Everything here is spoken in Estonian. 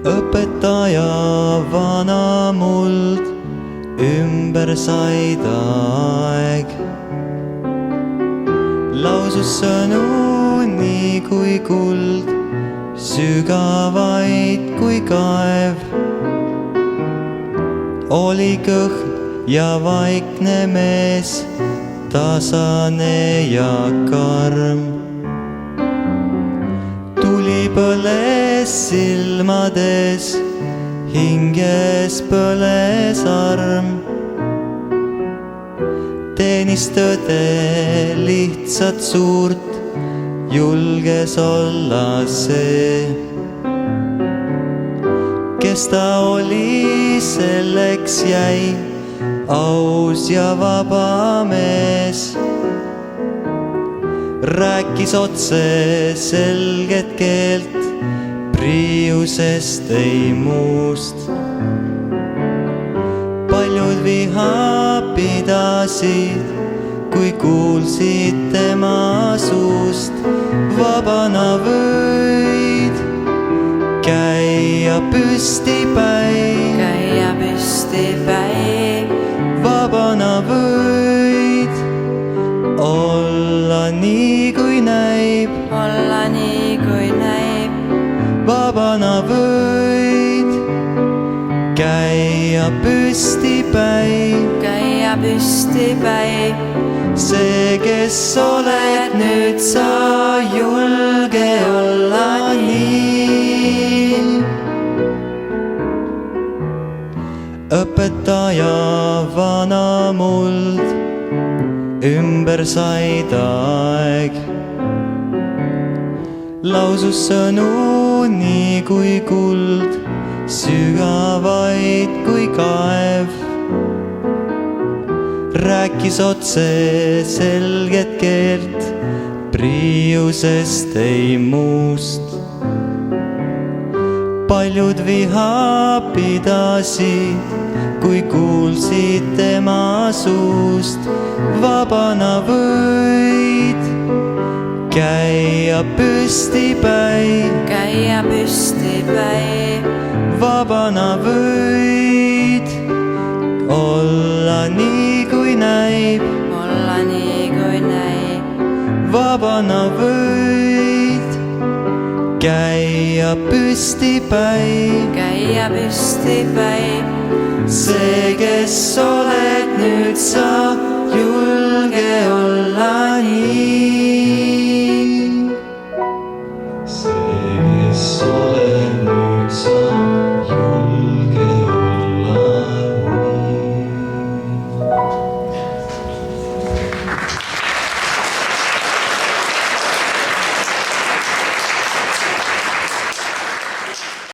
õpetaja vana muld, ümber said aeg. Lausus sõnu nii kui kuld, sügavaid kui kaev. Oli kõhn ja vaikne mees, tasane ja karm. Tuli põles silmades, hinges põles arm. Teenis tõde lihtsat suurt, julges olla see. Kes ta oli, selleks jäi aus ja vaba mees. Rääkis otse selget keelt, priiusest ei muust. Paljud viha pidasid, kui kuulsid tema suust. Vabana võid käia püstipäi, käia püstipäi. Vabana võid olla nii kui näib, olla nii kui näib. Vabana võid käia püstipäi, käia püstipäi. See, kes oled nüüd sa, julge olla nii. Õpetaja vana muld, ümber said aeg. Lausus sõnu nii kui kuld, sügavaid kui kaev. Rääkis otse selget keelt, priiusest ei muust. Paljud viha pidasid, kui kuulsid tema suust. Vabana võid käia püstipäi, käia püstipäi. Vabana võid olla nii kui näib, olla nii kui näib. Vabana võid käia püstipäi, käia püstipäi. See, kes oled nüüd sa,